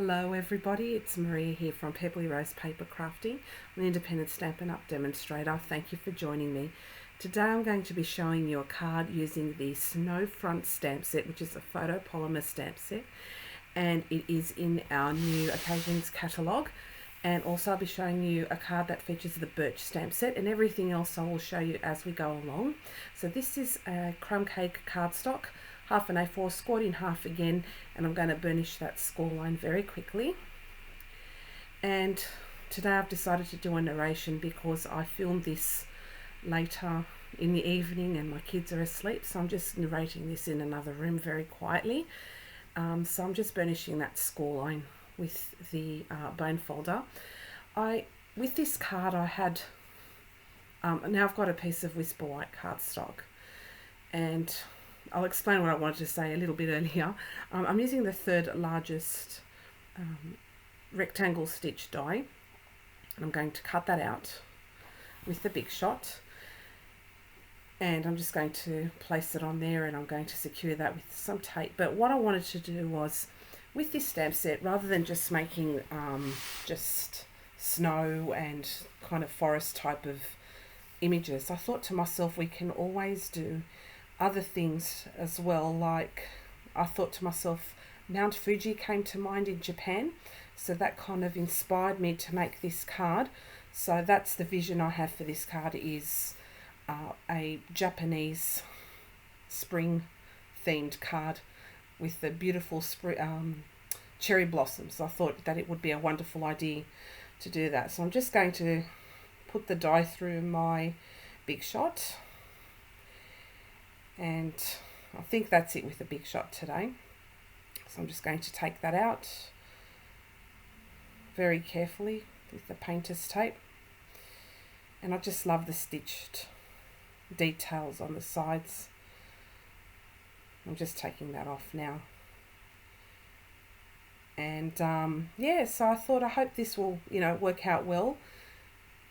Hello everybody, it's Maria here from Pebbly Rose Paper Crafting, an independent Stampin' Up demonstrator. Thank you for joining me. Today I'm going to be showing you a card using the Snow Front stamp set, which is a photopolymer stamp set, and it is in our new Occasions catalogue. And also I'll be showing you a card that features the Birch stamp set, and everything else I will show you as we go along. So this is a crumb cake cardstock, half an A4, scored in half again, and I'm going to burnish that score line very quickly. And today I've decided to do a narration because I filmed this later in the evening and my kids are asleep, so I'm just narrating this in another room very quietly. So I'm just burnishing that score line with the bone folder. With this card I had, now I've got a piece of Whisper White cardstock, and I'll explain what I wanted to say a little bit earlier. I'm using the third largest rectangle stitch die, and I'm going to cut that out with the Big Shot, and I'm just going to place it on there, and I'm going to secure that with some tape. But what I wanted to do was, with this stamp set, rather than just making just snow and kind of forest type of images, I thought to myself we can always do other things as well. Like, I thought to myself, Mount Fuji came to mind in Japan, so that kind of inspired me to make this card. So that's the vision I have for this card, is a Japanese spring themed card with the beautiful cherry blossoms. I thought that it would be a wonderful idea to do that. So I'm just going to put the die through my Big Shot, and I think that's it with the Big Shot today. So I'm just going to take that out very carefully with the painter's tape, and I just love the stitched details on the sides. I'm just taking that off now. And yeah, so I thought, I hope this will, work out well.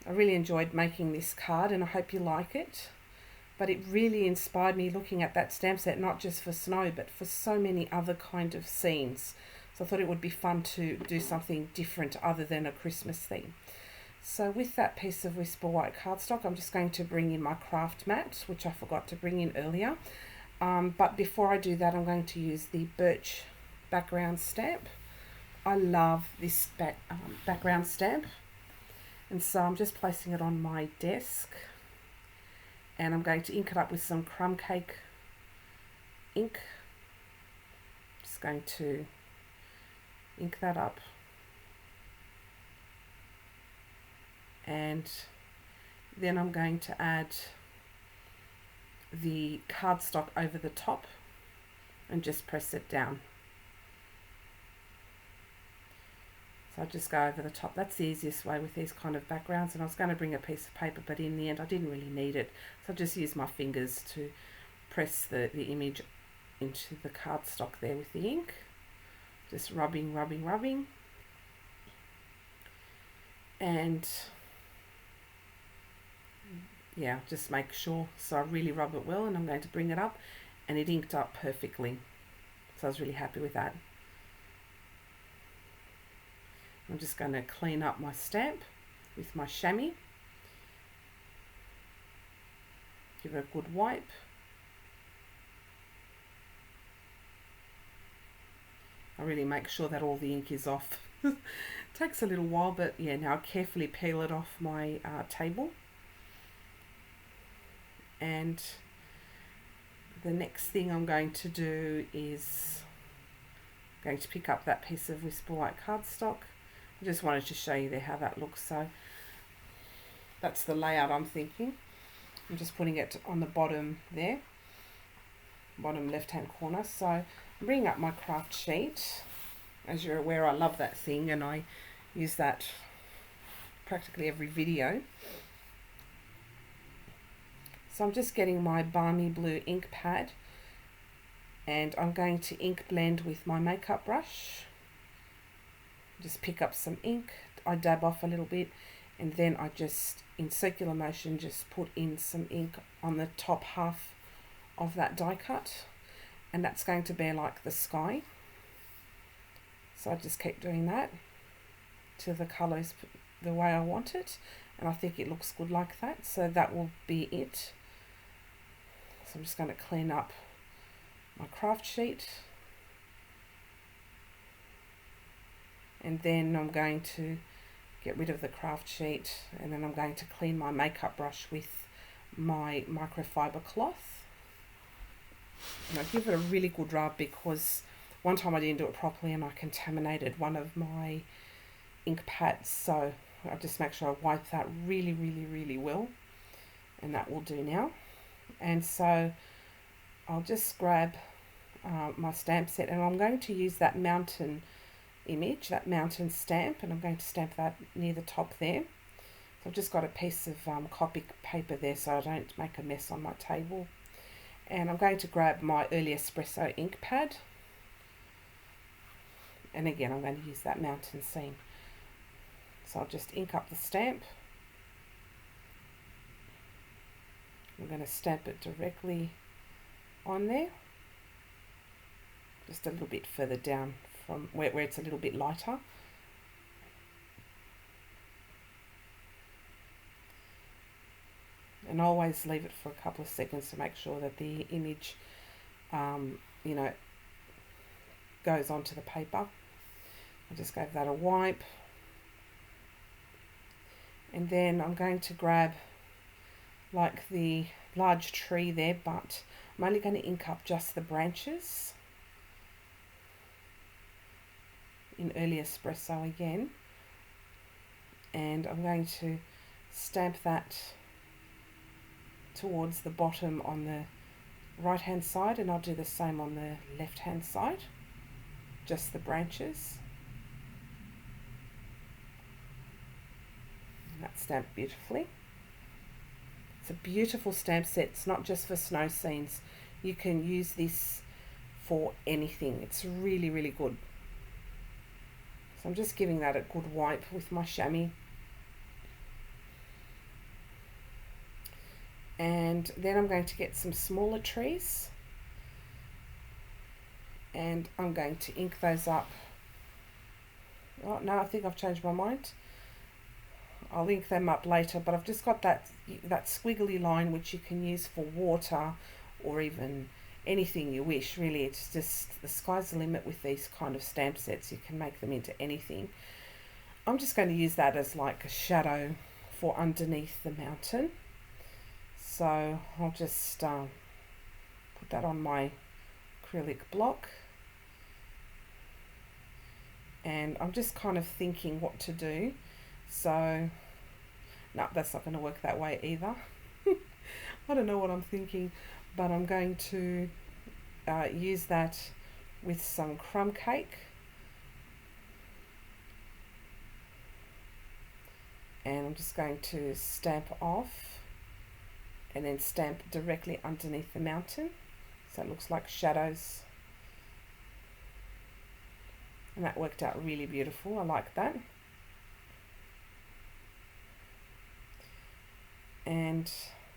I really enjoyed making this card, and I hope you like it. But it really inspired me looking at that stamp set, not just for snow, but for so many other kind of scenes. So I thought it would be fun to do something different other than a Christmas theme. So with that piece of Whisper White cardstock, I'm just going to bring in my craft mat, which I forgot to bring in earlier. But before I do that, I'm going to use the Birch background stamp. I love this background stamp. And so I'm just placing it on my desk, and I'm going to ink it up with some crumb cake ink. Just going to ink that up, and then I'm going to add the cardstock over the top and just press it down. So I just go over the top. That's the easiest way with these kind of backgrounds, and I was going to bring a piece of paper, but in the end I didn't really need it, so I just used my fingers to press the image into the cardstock there with the ink. Just rubbing, and yeah, just make sure, so I really rub it well, and I'm going to bring it up, and it inked up perfectly, so I was really happy with that. I'm just going to clean up my stamp with my chamois, give it a good wipe, I really make sure that all the ink is off. Takes a little while, but yeah, now I carefully peel it off my table. And the next thing I'm going to do is going to pick up that piece of Whisper White cardstock. I just wanted to show you there how that looks. So that's the layout I'm thinking. I'm just putting it on the bottom there, bottom left hand corner. So I'm bringing up my craft sheet. As you're aware, I love that thing, and I use that practically every video. So I'm just getting my balmy blue ink pad, and I'm going to ink blend with my makeup brush. Just pick up some ink, I dab off a little bit, and then I just, in circular motion, just put in some ink on the top half of that die cut, and that's going to be like the sky. So I just keep doing that till the colour's the way I want it, and I think it looks good like that. So that will be it. So I'm just going to clean up my craft sheet, and then I'm going to get rid of the craft sheet, and then I'm going to clean my makeup brush with my microfiber cloth. And I give it a really good rub, because one time I didn't do it properly and I contaminated one of my ink pads, so I just make sure I wipe that really well, and that will do now. And so I'll just grab my stamp set, and I'm going to use that mountain image, that mountain stamp, and I'm going to stamp that near the top there. So I've just got a piece of copy paper there so I don't make a mess on my table. And I'm going to grab my early espresso ink pad, and again I'm going to use that mountain scene. So I'll just ink up the stamp. I'm going to stamp it directly on there, just a little bit further down from where it's a little bit lighter. And always leave it for a couple of seconds to make sure that the image, you know, goes onto the paper. I just gave that a wipe. And then I'm going to grab like the large tree there, but I'm only going to ink up just the branches in early espresso again, and I'm going to stamp that towards the bottom on the right hand side, and I'll do the same on the left hand side, just the branches. And that's stamped beautifully. It's a beautiful stamp set. It's not just for snow scenes. You can use this for anything. It's really good. So I'm just giving that a good wipe with my chamois. And then I'm going to get some smaller trees, and I'm going to ink those up. Oh no, I think I've changed my mind. I'll ink them up later, but I've just got that squiggly line which you can use for water or even anything you wish, really. It's just the sky's the limit with these kind of stamp sets. You can make them into anything. I'm just going to use that as like a shadow for underneath the mountain. So I'll just put that on my acrylic block, and I'm just kind of thinking what to do. So no, that's not going to work that way either. I don't know what I'm thinking, but I'm going to use that with some crumb cake, and I'm just going to stamp off and then stamp directly underneath the mountain, so it looks like shadows. And that worked out really beautiful. I like that. And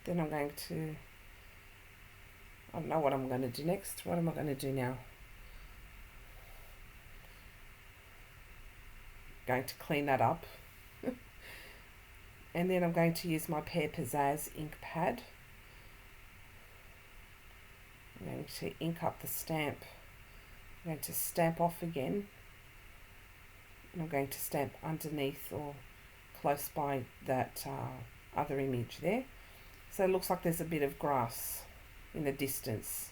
then I'm going to, I don't know what I'm going to do next. What am I going to do now? Going to clean that up. And then I'm going to use my Pear Pizzazz ink pad. I'm going to ink up the stamp. I'm going to stamp off again. And I'm going to stamp underneath or close by that other image there. So it looks like there's a bit of grass in the distance.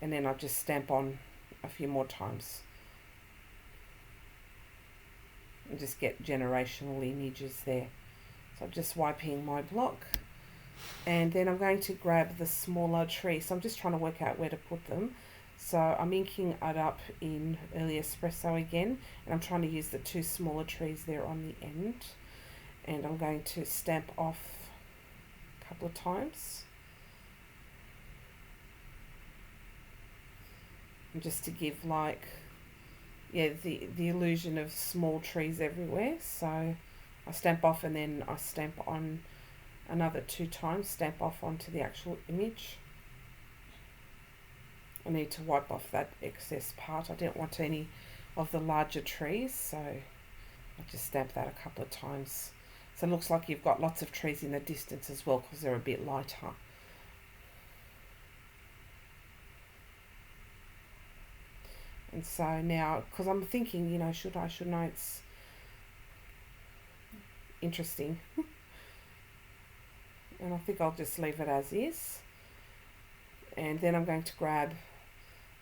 And then I'll just stamp on a few more times. And just get generational images there. So I'm just wiping my block. And then I'm going to grab the smaller tree. So I'm just trying to work out where to put them. So I'm inking it up in early espresso again. And I'm trying to use the two smaller trees there on the end. And I'm going to stamp off a couple of times. And just to give like, yeah, the illusion of small trees everywhere. So I stamp off and then I stamp on another 2 times, stamp off onto the actual image. I need to wipe off that excess part. I didn't want any of the larger trees. So I'll just stamp that a couple of times. So it looks like you've got lots of trees in the distance as well because they're a bit lighter. And so now, because I'm thinking, you know, should I, shouldn't I? It's interesting. And I think I'll just leave it as is. And then I'm going to grab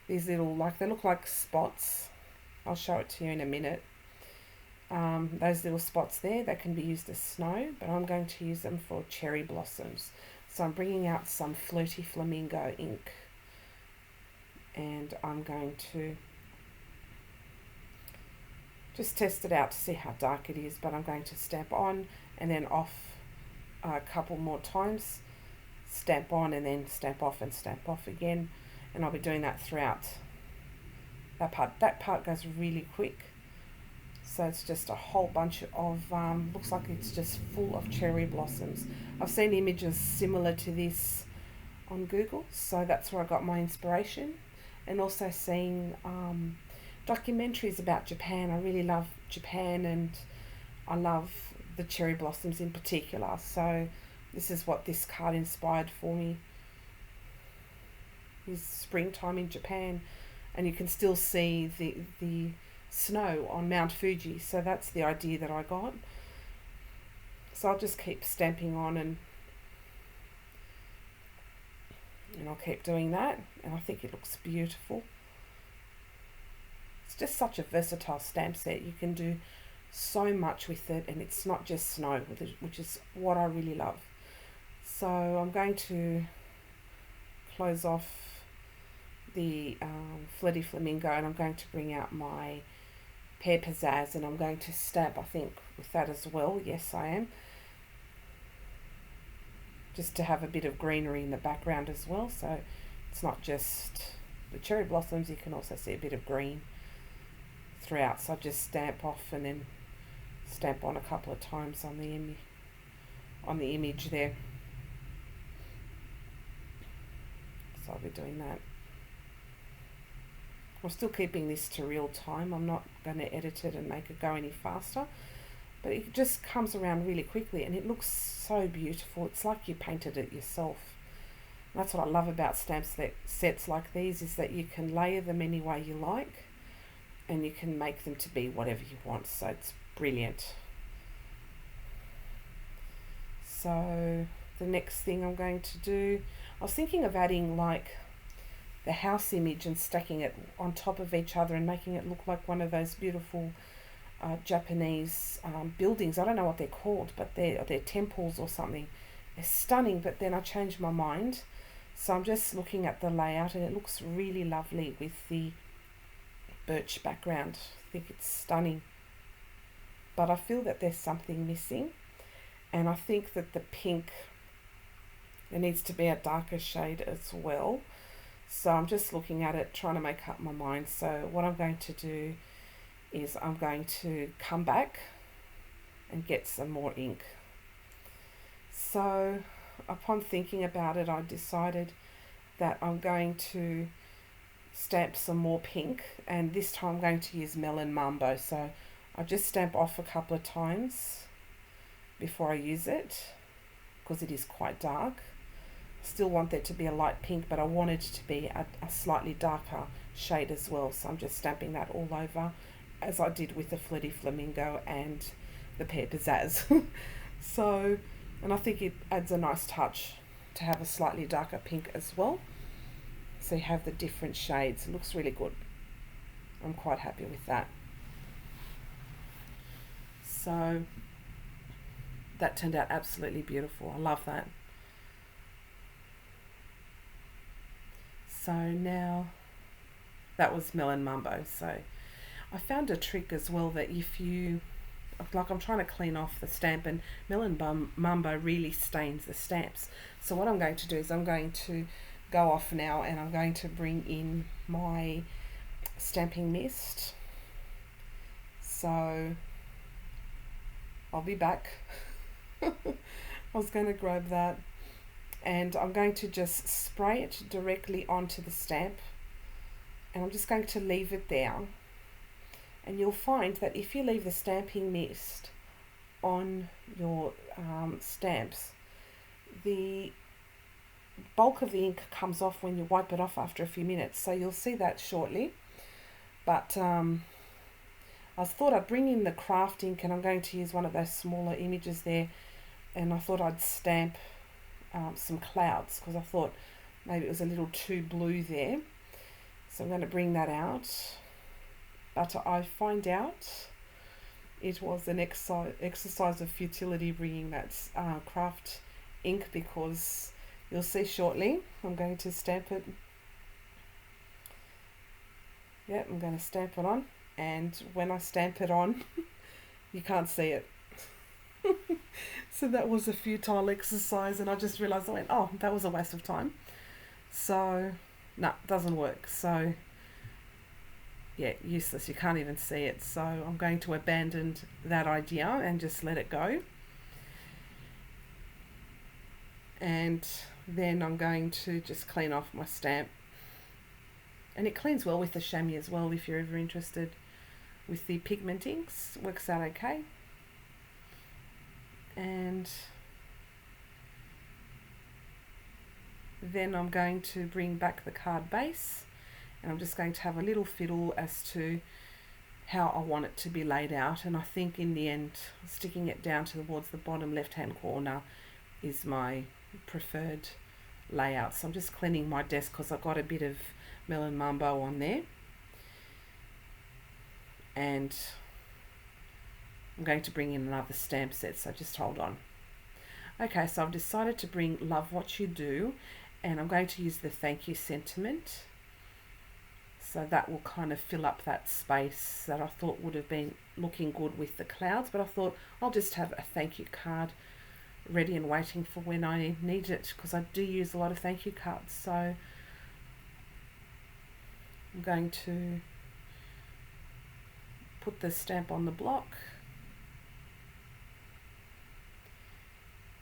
these little, like, they look like spots. I'll show it to you in a minute. Those little spots there, they can be used as snow, but I'm going to use them for cherry blossoms. So I'm bringing out some Flirty Flamingo ink, and I'm going to just test it out to see how dark it is, but I'm going to stamp on and then off a couple more times, stamp on and then stamp off and stamp off again, and I'll be doing that throughout that part. That part goes really quick. So it's just a whole bunch of, looks like it's just full of cherry blossoms. I've seen images similar to this on Google, so that's where I got my inspiration. And also seeing documentaries about Japan. I really love Japan, and I love the cherry blossoms in particular. So this is what this card inspired for me. It's springtime in Japan, and you can still see the snow on Mount Fuji. So that's the idea that I got. So I'll just keep stamping on and I'll keep doing that, and I think it looks beautiful. It's just such a versatile stamp set. You can do so much with it, and it's not just snow, which is what I really love. So I'm going to close off the Flirty Flamingo, and I'm going to bring out my Pear Pizzazz, and I'm going to stamp, I think, with that as well. Yes, I am. Just to have a bit of greenery in the background as well, so it's not just the cherry blossoms, you can also see a bit of green throughout. So I just stamp off and then stamp on a couple of times on the image there. So I'll be doing that. I'm still keeping this to real time. I'm not going to edit it and make it go any faster, but it just comes around really quickly, and it looks so beautiful. It's like you painted it yourself. And that's what I love about stamp sets like these, is that you can layer them any way you like, and you can make them to be whatever you want. So it's brilliant. So the next thing I'm going to do, I was thinking of adding like the house image and stacking it on top of each other and making it look like one of those beautiful Japanese buildings. I don't know what they're called, but they're temples or something. They're stunning, but then I changed my mind. So I'm just looking at the layout, and it looks really lovely with the birch background. I think it's stunning. But I feel that there's something missing, and I think that the pink, there needs to be a darker shade as well. So I'm just looking at it, trying to make up my mind. So what I'm going to do is I'm going to come back and get some more ink. So upon thinking about it, I decided that I'm going to stamp some more pink, and this time I'm going to use Melon Mambo. So I just stamp off a couple of times before I use it, because it is quite dark. Still want there to be a light pink, but I want it to be a slightly darker shade as well. So I'm just stamping that all over, as I did with the Flirty Flamingo and the Pear Pizzazz. So, and I think it adds a nice touch to have a slightly darker pink as well. So you have the different shades. It looks really good. I'm quite happy with that. So that turned out absolutely beautiful. I love that. So now, that was Melon Mambo. So I found a trick as well, that if you, like, I'm trying to clean off the stamp, and Melon Mambo really stains the stamps. So what I'm going to do is I'm going to go off now, and I'm going to bring in my stamping mist. So I'll be back. I was going to grab that, and I'm going to just spray it directly onto the stamp, and I'm just going to leave it there And you'll find that if you leave the stamping mist on your stamps, the bulk of the ink comes off when you wipe it off after a few minutes. So you'll see that shortly. But I thought I'd bring in the craft ink, and I'm going to use one of those smaller images there, and I thought I'd stamp some clouds because I thought maybe it was a little too blue there. So I'm going to bring that out. But I find out it was an exercise of futility bringing that craft ink, because you'll see shortly I'm going to stamp it. Yeah, I'm going to stamp it on, and when I stamp it on, you can't see it. So that was a futile exercise, and I just realised, I went, oh, that was a waste of time. So, no, it doesn't work. So, yeah, useless. You can't even see it. So I'm going to abandon that idea and just let it go. And then I'm going to just clean off my stamp. And it cleans well with the chamois as well, if you're ever interested with the pigment inks. Works out okay. And then I'm going to bring back the card base, and I'm just going to have a little fiddle as to how I want it to be laid out. And I think in the end, sticking it down towards the bottom left hand corner is my preferred layout. So I'm just cleaning my desk because I've got a bit of melon mambo on there, and I'm going to bring in another stamp set, so just hold on. Okay, so I've decided to bring Love What You Do, and I'm going to use the thank you sentiment. So that will kind of fill up that space that I thought would have been looking good with the clouds, but I thought I'll just have a thank you card ready and waiting for when I need it, because I do use a lot of thank you cards. So I'm going to put the stamp on the block,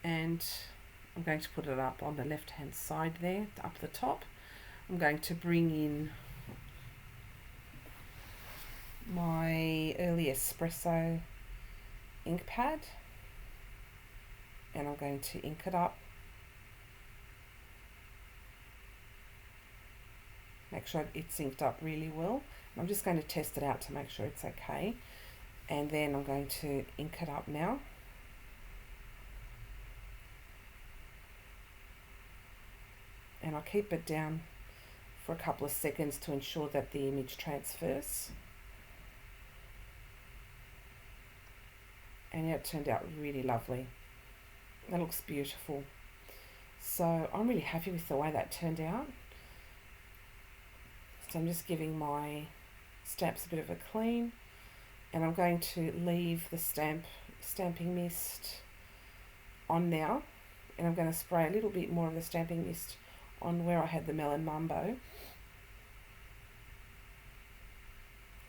and I'm going to put it up on the left hand side there, up the top. I'm going to bring in my early espresso ink pad, and I'm going to ink it up. Make sure it's inked up really well. I'm just going to test it out to make sure it's okay, and then I'm going to ink it up now. And I'll keep it down for a couple of seconds to ensure that the image transfers. And yeah, it turned out really lovely. That looks beautiful. So I'm really happy with the way that turned out. So I'm just giving my stamps a bit of a clean, and I'm going to leave the stamping mist on now, and I'm going to spray a little bit more of the stamping mist on where I had the melon mambo.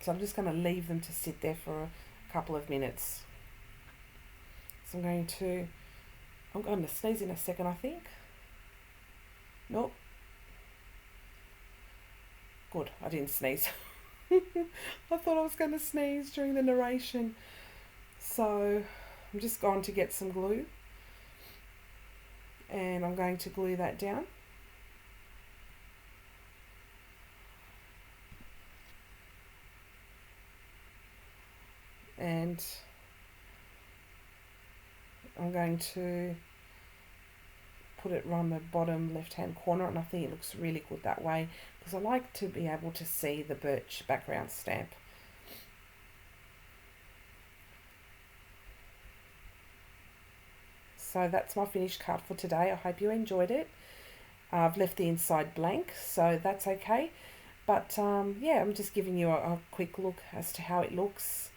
So I'm just going to leave them to sit there for a couple of minutes. So I'm going to sneeze in a second, I think. Nope. Good, I didn't sneeze. I thought I was going to sneeze during the narration. So I'm just going to get some glue, and I'm going to glue that down. And I'm going to put it around the bottom left hand corner, and I think it looks really good that way, because I like to be able to see the Birch background stamp. So that's my finished card for today. I hope you enjoyed it. I've left the inside blank, so that's okay. But yeah, I'm just giving you a quick look as to how it looks.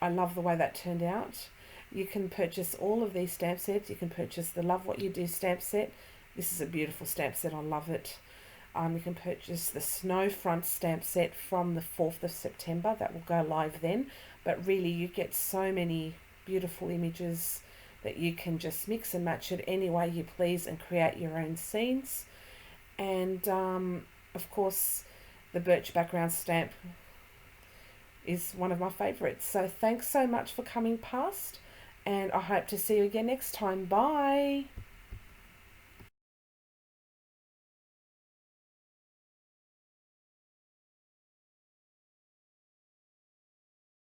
I love the way that turned out. You can purchase all of these stamp sets. You can purchase the Love What You Do stamp set. This is a beautiful stamp set. I love it. You can purchase the Snow Front stamp set from the 4th of September. That will go live then. But really, you get so many beautiful images that you can just mix and match it any way you please and create your own scenes. And of course, the Birch background stamp is one of my favourites. So thanks so much for coming past, and I hope to see you again next time. Bye.